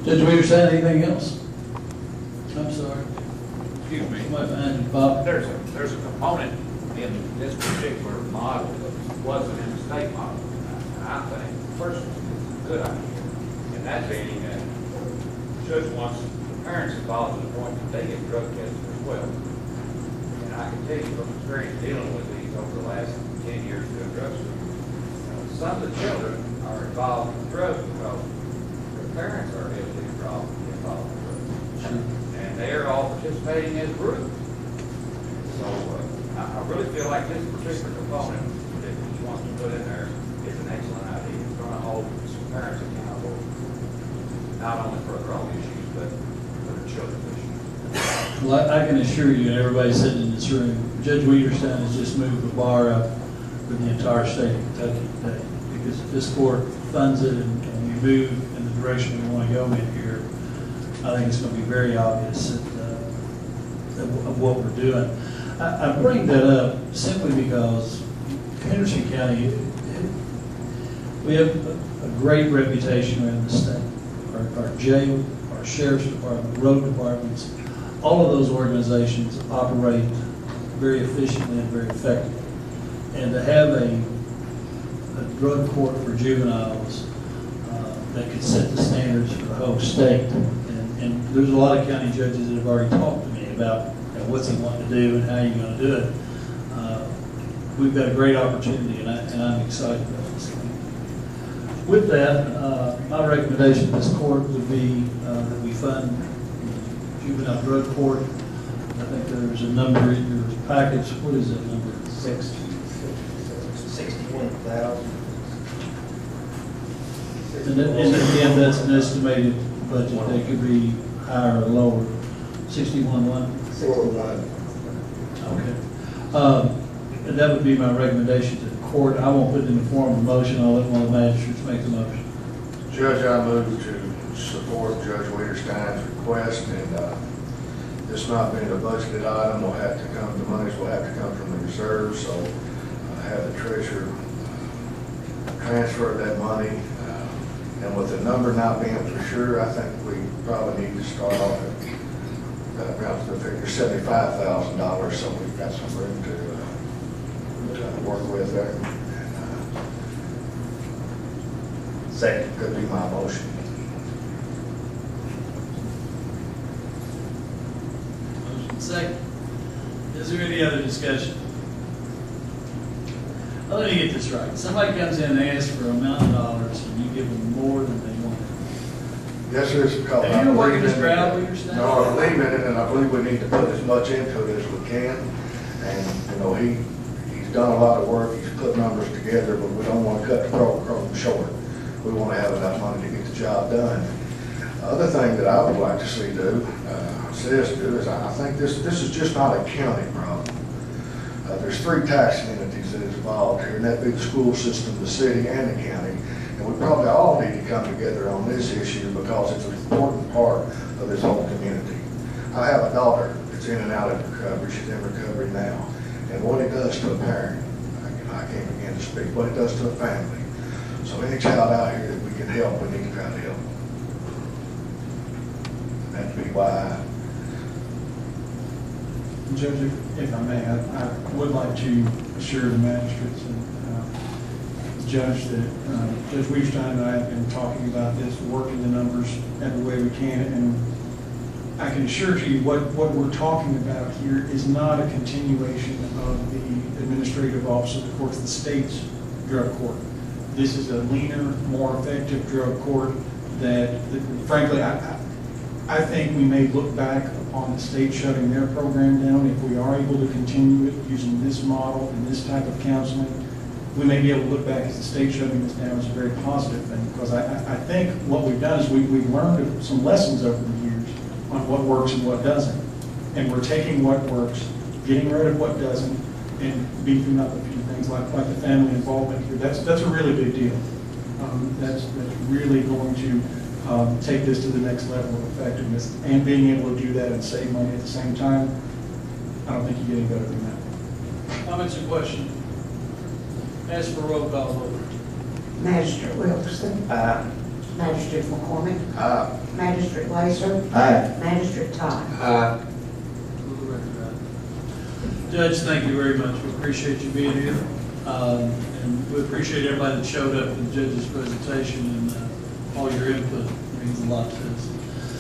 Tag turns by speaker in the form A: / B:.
A: Judge Weaver, anything else? I'm sorry.
B: Excuse me.
A: Somebody behind you, Bob.
B: There's a component in this particular model that wasn't in the state model. And I think personally it's a good idea. And that being that judge wants the parents involved to the point that they get drug tested as well. And I can tell you from experience dealing with these over the last 10 years doing drug school, some of the children are involved in drugs because their parents are heavily involved in drugs. And they're all participating as a group. So I really feel like this particular component that he wants to put in there is an excellent idea. It's going to hold some parents accountable, not only for their own issues, but for their children's issues.
A: Well, I can assure you, and everybody sitting in this room, Judge Weaverstein has just moved the bar up for the entire state of Kentucky today. Because if this court funds it and we move in the direction we want to go in here, I think it's going to be very obvious of what we're doing. I bring that up simply because Henderson County, we have a great reputation around the state. Our jail, our sheriff's department, road departments, all of those organizations operate very efficiently and very effectively. And to have a drug court for juveniles that could set the standards for the whole state. And there's a lot of county judges that have already talked to me about what's he wanting to do and how you're going to do it. We've got a great opportunity, and I'm excited about this thing. With that, my recommendation to this court would be that we fund the juvenile drug court. I think there's a number in your package. What is that number?
C: 61,000.
A: And again, that's an estimated budget. That could be higher or lower. 61.1?
C: 61.
A: Okay. And that would be my recommendation to the court. I won't put it in the form of a motion. I'll let one of the magistrates make the motion.
D: Judge, I move to support Judge Weaverstein's request, and this not being a budgeted item, will have to come, the monies will have to come from the reserve, so I have the treasurer transfer that money. And with the number not being for sure, I think we probably need to start off at around the figure $75,000, so we've got some room to work with there. Second could be my motion.
A: Motion second. Is there any other discussion? Well, let me get this right. Somebody comes in and asks for $1 million, and you give them more than they want.
D: Yes, sir, it's because
A: Have you been working this crowd with your staff?
D: No, I believe in it, and I believe we need to put as much into it as we can. And, you know, he's done a lot of work, he's put numbers together, but we don't want to cut the program short. We want to have enough money to get the job done. The other thing that I would like to see do, is I think this is just not a county problem. There's 3 tax entities that is involved here, and that'd be the school system, the city, and the county. And we probably all need to come together on this issue because it's an important part of this whole community. I have a daughter that's in and out of recovery. She's in recovery now. And what it does to a parent, I can't begin to speak, what it does to a family. So any child out here that we can help, we need to try to help. That'd be why.
E: Judge, if I may, I would like to assure the magistrates and Judge that Judge Weaverstein and I have been talking about this, working the numbers every way we can, and I can assure you what we're talking about here is not a continuation of the administrative office of the courts, the state's drug court. This is a leaner, more effective drug court that frankly, I think we may look back upon the state shutting their program down. If we are able to continue it using this model and this type of counseling, we may be able to look back as the state shutting this down as a very positive thing, because I think what we've done is we've learned some lessons over the years on what works and what doesn't. And we're taking what works, getting rid of what doesn't, and beefing up a few things like the family involvement here. That's a really big deal. That's really going to take this to the next level of effectiveness, and being able to do that and save money at the same time, I don't think you get any better than that.
A: Comments or questions? Ask for a roll call vote.
F: Magistrate Wilkerson. Magistrate McCormick.
D: Aye.
F: Magistrate Lacer.
C: Aye.
F: Magistrate Todd.
A: Judge, thank you very much. We appreciate you being here. And we appreciate everybody that showed up in the judge's presentation and all your input. It means a lot to us.